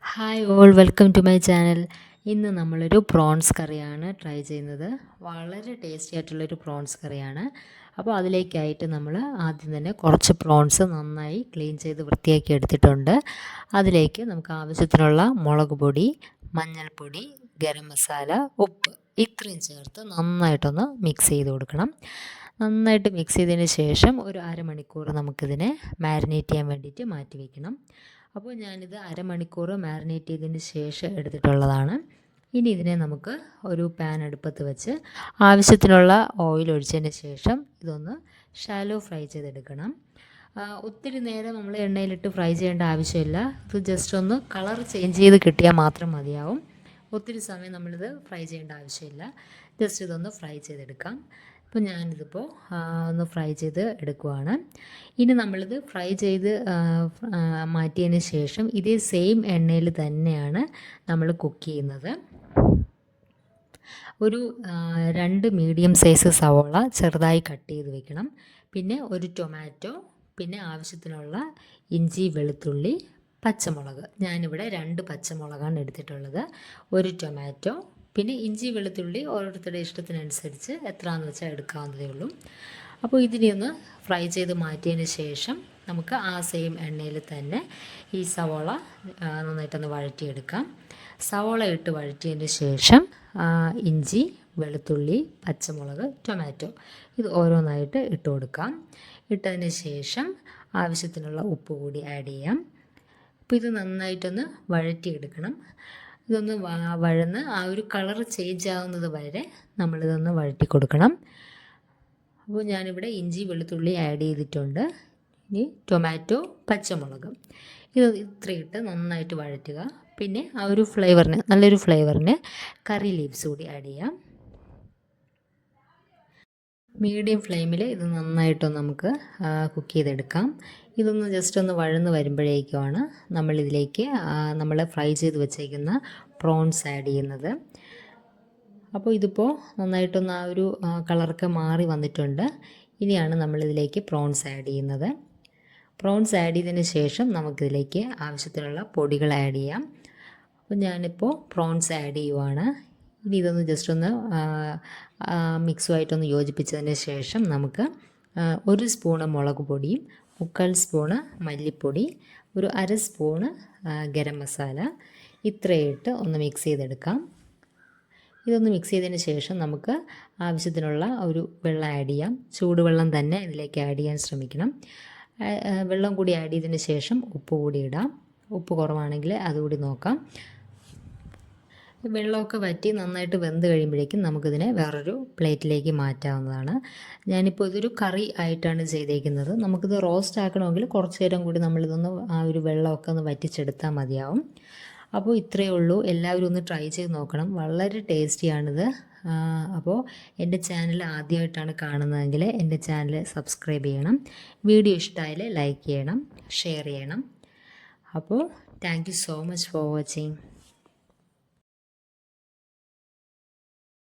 Hi all, welcome to my channel. ഇന്ന് നമ്മളൊരു prawns കറിയാണ് ട്രൈ ചെയ്യുന്നത്. വളരെ ടേസ്റ്റി ആയിട്ടുള്ളൊരു പ്രോൺസ് കറിയാണ്. അപ്പോൾ അതിലേക്കായിട്ട് നമ്മൾ ആദ്യം തന്നെ കുറച്ച് പ്രോൺസ് നന്നായി ക്ലീൻ ചെയ്ത് വൃത്തിയാക്കി എടുത്തിട്ടുണ്ട്. അതിലേക്ക് നമുക്ക് ആവശ്യത്തിനുള്ള മുളക് പൊടി, മഞ്ഞൾപ്പൊടി, ഗരം മസാല, ഉപ്പ് ഇത്രയും ചേർത്ത് നന്നായിട്ടൊന്ന് മിക്സ് ചെയ്ത് കൊടുക്കണം. നന്നായിട്ട് മിക്സ് ചെയ്തതിന് ശേഷം ഒരു അരമണിക്കൂർ നമുക്കിതിനെ മാരിനേറ്റ് ചെയ്യാൻ വേണ്ടിയിട്ട് മാറ്റി വയ്ക്കണം. അപ്പോൾ ഞാനിത് അരമണിക്കൂർ മാരിനേറ്റ് ചെയ്തതിന് ശേഷം എടുത്തിട്ടുള്ളതാണ്. ഇനി ഇതിനെ നമുക്ക് ഒരു പാൻ അടുപ്പത്ത് വെച്ച് ആവശ്യത്തിനുള്ള ഓയിൽ ഒഴിച്ചതിന് ശേഷം ഇതൊന്ന് ഷാലോ ഫ്രൈ ചെയ്തെടുക്കണം. ഒത്തിരി നേരം നമ്മൾ എണ്ണയിലിട്ട് ഫ്രൈ ചെയ്യേണ്ട ആവശ്യമില്ല. ഇത് ജസ്റ്റ് ഒന്ന് കളർ ചേഞ്ച് ചെയ്ത് കിട്ടിയാൽ മാത്രം മതിയാവും. ഒത്തിരി സമയം നമ്മളിത് ഫ്രൈ ചെയ്യേണ്ട ആവശ്യമില്ല. ജസ്റ്റ് ഇതൊന്ന് ഫ്രൈ ചെയ്തെടുക്കാം. അപ്പോൾ ഞാനിതിപ്പോൾ ഒന്ന് ഫ്രൈ ചെയ്ത് എടുക്കുവാണ്. ഇനി നമ്മളിത് ഫ്രൈ ചെയ്ത് മാറ്റിയതിന് ശേഷം ഇതേ സെയിം എണ്ണയിൽ തന്നെയാണ് നമ്മൾ കുക്ക് ചെയ്യുന്നത്. ഒരു 2 മീഡിയം സൈസ് സവോള ചെറുതായി കട്ട് ചെയ്ത് വെക്കണം. പിന്നെ ഒരു ടൊമാറ്റോ, പിന്നെ ആവശ്യത്തിനുള്ള ഇഞ്ചി, വെളുത്തുള്ളി, പച്ചമുളക്. ഞാനിവിടെ 2 പച്ചമുളകാണ് എടുത്തിട്ടുള്ളത്. ഒരു ടൊമാറ്റോ, പിന്നെ ഇഞ്ചി വെളുത്തുള്ളി ഓരോരുത്തരുടെ ഇഷ്ടത്തിനനുസരിച്ച് എത്രയാണെന്ന് വെച്ചാൽ എടുക്കാവുന്നതേ ഉള്ളൂ. അപ്പോൾ ഇതിനെ ഒന്ന് ഫ്രൈ ചെയ്ത് മാറ്റിയതിന് ശേഷം നമുക്ക് ആ സെയിം എണ്ണയിൽ തന്നെ ഈ സവോള നന്നായിട്ടൊന്ന് വഴറ്റിയെടുക്കാം. സവോള ഇട്ട് വഴറ്റിയതിന് ശേഷം ഇഞ്ചി, വെളുത്തുള്ളി, പച്ചമുളക്, ടൊമാറ്റോ ഇത് ഓരോന്നായിട്ട് ഇട്ട് കൊടുക്കാം. ഇട്ടതിന് ശേഷം ആവശ്യത്തിനുള്ള ഉപ്പ് കൂടി ആഡ് ചെയ്യാം. അപ്പോൾ ഇത് നന്നായിട്ടൊന്ന് വഴറ്റിയെടുക്കണം. ഇതൊന്ന് വഴന്ന് ആ ഒരു കളർ ചേഞ്ച് ആവുന്നത് വരെ നമ്മളിതൊന്ന് വഴറ്റി കൊടുക്കണം. അപ്പോൾ ഞാനിവിടെ ഇഞ്ചി, വെളുത്തുള്ളി ആഡ് ചെയ്തിട്ടുണ്ട്. ഇനി ടൊമാറ്റോ, പച്ചമുളക് ഇത് ഇത്രയിട്ട് നന്നായിട്ട് വഴറ്റുക. പിന്നെ ആ ഒരു ഫ്ലേവറിന്, നല്ലൊരു ഫ്ലേവറിന് കറി ലീവ്സ് കൂടി ആഡ് ചെയ്യാം. മീഡിയം ഫ്ലെയിമിൽ ഇത് നന്നായിട്ടൊന്ന് നമുക്ക് കുക്ക് ചെയ്തെടുക്കാം. ഇതൊന്ന് ജസ്റ്റ് ഒന്ന് വഴന്ന് വരുമ്പോഴേക്കുമാണ് നമ്മളിതിലേക്ക് നമ്മൾ ഫ്രൈ ചെയ്ത് വെച്ചേക്കുന്ന പ്രോൺസ് ആഡ് ചെയ്യുന്നത്. അപ്പോൾ ഇതിപ്പോൾ നന്നായിട്ടൊന്ന് ആ ഒരു കളറൊക്കെ മാറി വന്നിട്ടുണ്ട്. ഇനിയാണ് നമ്മളിതിലേക്ക് പ്രോൺസ് ആഡ് ചെയ്യുന്നത്. പ്രോൺസ് ആഡ് ചെയ്തതിന് ശേഷം നമുക്കിതിലേക്ക് ആവശ്യത്തിനുള്ള പൊടികൾ ആഡ് ചെയ്യാം. അപ്പോൾ ഞാനിപ്പോൾ പ്രോൺസ് ആഡ് ചെയ്യുവാണ്. ഇനി ഇതൊന്ന് ജസ്റ്റ് ഒന്ന് മിക്സുമായിട്ടൊന്ന് യോജിപ്പിച്ചതിന് ശേഷം നമുക്ക് 1 സ്പൂണ് മുളക് പൊടിയും, 3/4 സ്പൂണ് മല്ലിപ്പൊടി, ഒരു 1/2 സ്പൂണ് ഗരം മസാല ഇത്രയിട്ട് ഒന്ന് മിക്സ് ചെയ്തെടുക്കാം. ഇതൊന്ന് മിക്സ് ചെയ്തതിന് ശേഷം നമുക്ക് ആവശ്യത്തിനുള്ള ഒരു വെള്ളം ആഡ് ചെയ്യാം. ചൂടുവെള്ളം തന്നെ ഇതിലേക്ക് ആഡ് ചെയ്യാൻ ശ്രമിക്കണം. വെള്ളം കൂടി ആഡ് ചെയ്തതിന് ശേഷം ഉപ്പ് കൂടി ഇടാം. ഉപ്പ് കുറവാണെങ്കിൽ അതുകൂടി നോക്കാം. വെള്ളമൊക്കെ വറ്റി നന്നായിട്ട് വെന്ത് കഴിയുമ്പോഴേക്കും നമുക്കിതിനെ വേറൊരു പ്ലേറ്റിലേക്ക് മാറ്റാവുന്നതാണ്. ഞാനിപ്പോൾ ഇതൊരു കറി ആയിട്ടാണ് ചെയ്തേക്കുന്നത്. നമുക്കിത് റോസ്റ്റ് ആക്കണമെങ്കിൽ കുറച്ച് നേരം കൂടി നമ്മളിതൊന്ന് ആ ഒരു വെള്ളമൊക്കെ ഒന്ന് വറ്റിച്ചെടുത്താൽ മതിയാവും. അപ്പോൾ ഇത്രയേ ഉള്ളൂ. എല്ലാവരും ഒന്ന് ട്രൈ ചെയ്ത് നോക്കണം. വളരെ ടേസ്റ്റിയാണിത്. അപ്പോൾ എൻ്റെ ചാനൽ ആദ്യമായിട്ടാണ് കാണുന്നതെങ്കിൽ എൻ്റെ ചാനൽ സബ്സ്ക്രൈബ് ചെയ്യണം. വീഡിയോ ഇഷ്ടമായാൽ ലൈക്ക് ചെയ്യണം, ഷെയർ ചെയ്യണം. അപ്പോൾ thank you so much for watching.